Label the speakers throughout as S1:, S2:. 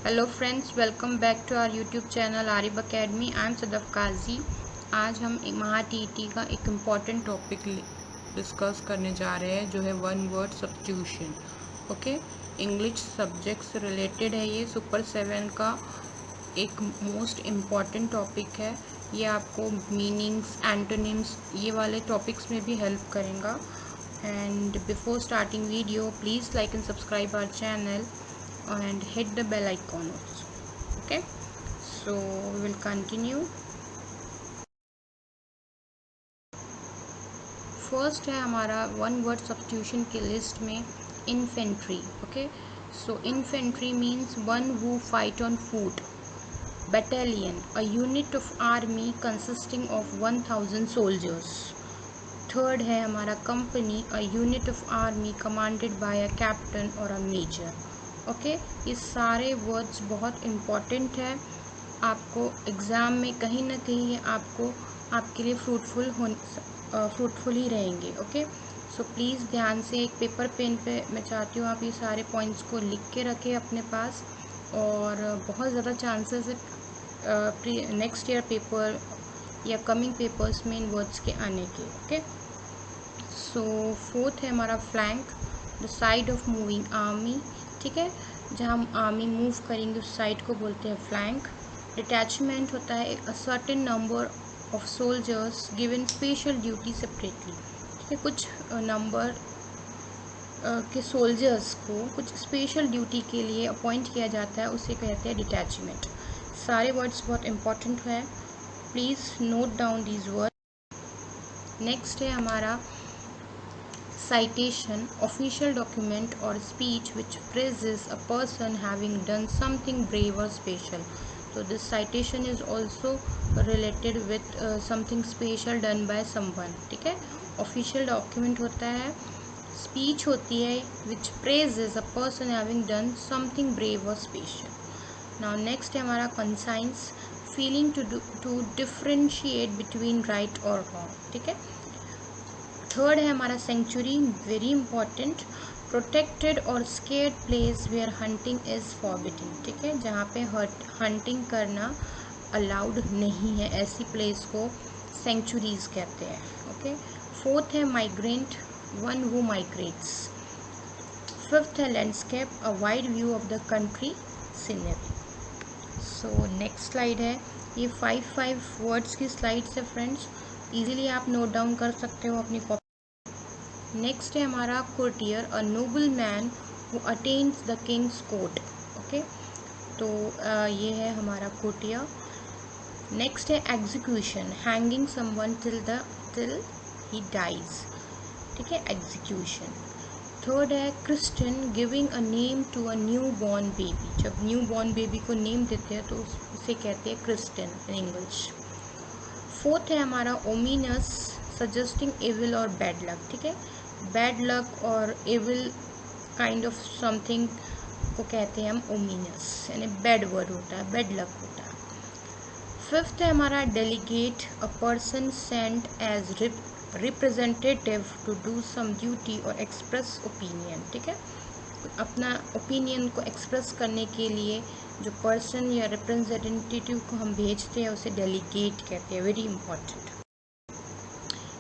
S1: Hello friends, welcome back to our YouTube channel Arif academy. I am Sadaf Kazi. आज हम महा TET का एक इम्पॉर्टेंट टॉपिक डिस्कस करने जा रहे हैं, जो है one word substitution. Okay, English subject से रिलेटेड है। ये सुपर 7 का एक मोस्ट इम्पॉर्टेंट टॉपिक है। ये आपको मीनिंग्स, एंटोनिम्स, ये वाले टॉपिक्स में भी हेल्प करेगा। And before starting video, please like and subscribe our channel and hit the bell icon also. Okay, so we will continue. First है हमारा वन वर्ड सब्स्टिट्यूशन की लिस्ट में infantry. Okay, so infantry means one who fight on foot. Battalion, a unit of army consisting of 1000 soldiers. Third है हमारा company, a unit of army commanded by a captain or a major. Okay, ये सारे words बहुत important है। आपको exam में कहीं ना कहीं ये आपके लिए फ्रूटफुल ही रहेंगे। ओके, सो प्लीज़ ध्यान से एक पेपर पेन पे मैं चाहती हूँ आप ये सारे पॉइंट्स को लिख के रखें अपने पास, और बहुत ज़्यादा चांसेस है नेक्स्ट ईयर पेपर या कमिंग पेपर्स में इन वर्ड्स के आने के। ओके, सो फोर्थ है हमारा flank, the side of moving army. ठीक है, जहाँ हम आर्मी मूव करेंगे उस साइड को बोलते हैं फ्लैंक। डिटैचमेंट होता है a certain number of soldiers given special duty separately. ठीक है, कुछ नंबर के सोल्जर्स को कुछ स्पेशल ड्यूटी के लिए अपॉइंट किया जाता है, उसे कहते हैं डिटैचमेंट। सारे वर्ड्स बहुत इंपॉर्टेंट है, please note down these word. Next है हमारा citation, official document or speech which praises a person having done something brave or special. So this citation is also related with something special done by someone. ठीक है, official document होता है, speech होती है which praises a person having done something brave or special. Now next है हमारा conscience, feeling to differentiate between right or wrong. ठीक है, थर्ड है हमारा सेंचुरी, वेरी इंपॉर्टेंट, प्रोटेक्टेड और sacred place where hunting is forbidden. ठीक है, जहाँ पे हंटिंग करना अलाउड नहीं है, ऐसी प्लेस को सेंचुरीज कहते हैं। ओके, फोर्थ है migrant, one who migrates. Fifth है landscape, a wide view of the country scenery. So next slide है, ये 5 वर्ड्स की स्लाइड्स है फ्रेंड्स, इजीली आप नोट डाउन कर सकते हो अपनी कॉपी। नेक्स्ट है हमारा courtier, a noble man who attends the king's court. Okay, तो ये है हमारा कोर्टियर। नेक्स्ट है execution, hanging someone till he dies. ठीक है, एग्जीक्यूशन। थर्ड है Christian, giving a name to a new born baby. जब न्यू बॉर्न बेबी को नेम देते हैं तो उसे कहते हैं क्रिश्चियन इन इंग्लिश। फोर्थ है हमारा ओमिनस, सजेस्टिंग एविल और बैड लक। ठीक है, बैड लक और एविल काइंड ऑफ समथिंग को कहते हैं हम ओमिनस, यानी बैड वर्ड होता है, बैड लक होता है। फिफ्थ है हमारा delegate, a person sent as representative to do some duty और एक्सप्रेस ओपिनियन। ठीक है, अपना ओपिनियन को एक्सप्रेस करने के लिए जो पर्सन या रिप्रेजेंटेटिव को हम भेजते हैं उसे डेलीगेट कहते हैं, वेरी इंपॉर्टेंट।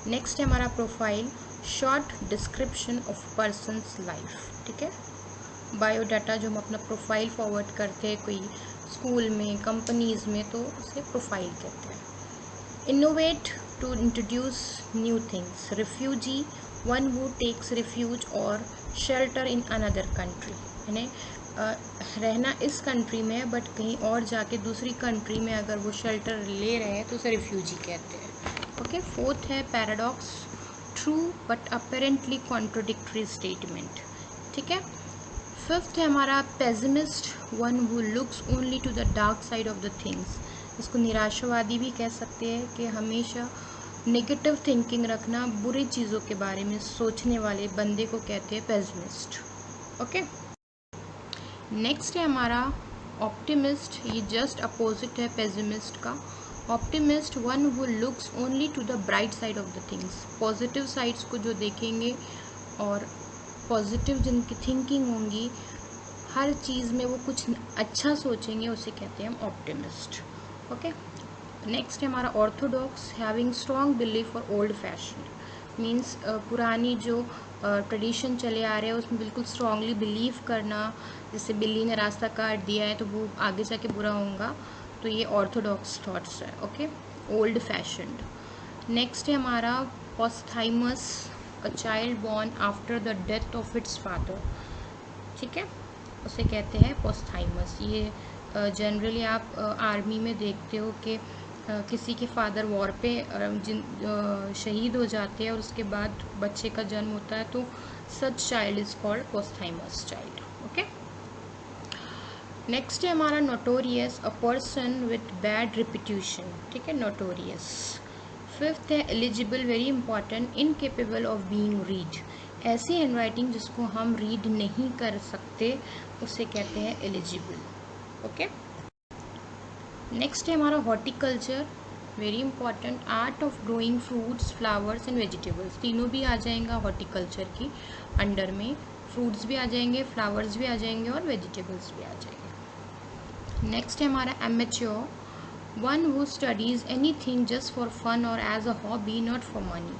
S1: नेक्स्ट है हमारा profile, short description of persons life. ठीक है, बायोडाटा जो हम अपना प्रोफाइल फॉरवर्ड करते हैं कोई स्कूल में, कंपनीज में, तो उसे प्रोफाइल कहते हैं। Innovate, to introduce new things. Refugee, one who takes refuge और शेल्टर इन अनदर कंट्री, यानी रहना इस कंट्री में बट कहीं और जाके दूसरी कंट्री में अगर वो शेल्टर ले रहे हैं तो उसे रिफ्यूजी कहते हैं। ओके, फोर्थ है paradox, true but apparently contradictory statement. ठीक है, फिफ्थ है हमारा pessimist, one who looks only to the dark side of the things. इसको निराशावादी भी कह सकते हैं, कि हमेशा नेगेटिव थिंकिंग रखना, बुरी चीज़ों के बारे में सोचने वाले बंदे को कहते हैं पेसिमिस्ट। ओके, नेक्स्ट है हमारा ऑप्टिमिस्ट, ये जस्ट अपोजिट है पेसिमिस्ट का। Optimist, one who looks only to the bright side of the things, positive sides को जो देखेंगे और पॉजिटिव जिनकी थिंकिंग होंगी, हर चीज़ में वो कुछ अच्छा सोचेंगे, उसे कहते हैं हम ऑप्टिमिस्ट। ओके, नेक्स्ट है हमारा ऑर्थोडॉक्स, हैविंग स्ट्रॉन्ग बिलीफ और ओल्ड फैशन, मीन्स पुरानी जो ट्रेडिशन चले आ रहे हैं उसमें बिल्कुल स्ट्रांगली बिलीव करना। जैसे बिल्ली ने रास्ता काट दिया है तो वो आगे जाके बुरा होगा, तो ये ऑर्थोडॉक्स थॉट्स है। Okay, old fashioned. नेक्स्ट है हमारा posthumous, a child born after the death of its father. ठीक है, उसे कहते हैं पोस्थाइमस। ये जनरली आप आर्मी में देखते हो कि किसी के फादर वॉर पे शहीद हो जाते हैं और उसके बाद बच्चे का जन्म होता है, तो such child is called posthumous child. Okay, next है हमारा notorious, a person with bad reputation. ठीक है, नोटोरियस। फिफ्थ है illegible, very important, incapable of being read, ऐसी हैंडराइटिंग जिसको हम रीड नहीं कर सकते, उसे कहते हैं एलिजिबल। ओके, नेक्स्ट है हमारा horticulture, very important, art of growing fruits, flowers and vegetables, तीनों भी आ जाएंगा हॉर्टिकल्चर की अंडर में। फ्रूट्स भी आ जाएंगे, फ्लावर्स भी आ जाएंगे और वेजिटेबल्स भी आ जाएंगे। नेक्स्ट है हमारा amateur, one who studies anything just for fun और as a hobby, not for money,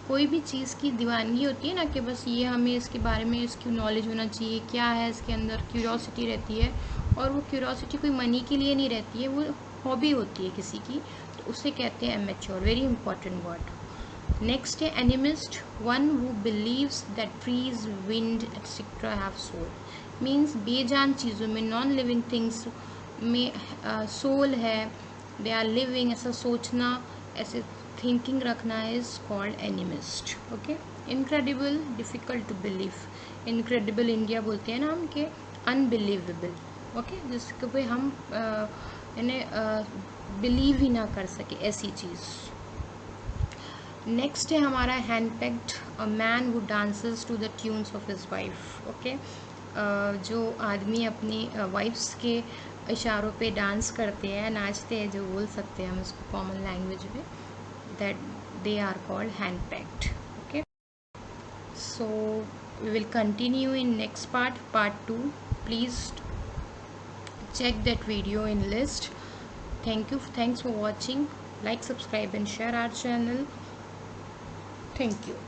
S1: कोई भी चीज़ की दीवानगी होती है ना कि बस ये हमें इसके बारे में इसकी नॉलेज होना चाहिए, क्या है इसके अंदर, क्यूरियोसिटी रहती है, और वो क्यूरियोसिटी कोई मनी के लिए नहीं रहती है, वो हॉबी होती है किसी की, तो उसे कहते हैं amateur, very important word. Next है animist, one who believes that trees, wind etcetera have soul, means बेजान चीज़ों में, नॉन लिविंग थिंग्स में सोल है, दे आर लिविंग, ऐसा सोचना, ऐसे थिंकिंग रखना is called animist. Okay, incredible, difficult to believe, incredible India बोलते हैं ना हम कि अनबिलीवेबल। ओके, जिसको पे हम इन्हें बिलीव ही ना कर सके, ऐसी चीज़। नेक्स्ट है हमारा henpecked, a man who dances to the tunes of his wife. Okay, जो आदमी अपनी वाइफ्स के इशारों पे डांस करते हैं, नाचते हैं, जो बोल सकते हैं हम इसको कॉमन लैंग्वेज में, that they are called hand-packed. Okay, so we will continue in next part 2. Please check that video in list. Thanks for watching. Like, subscribe and share our channel. Thank you.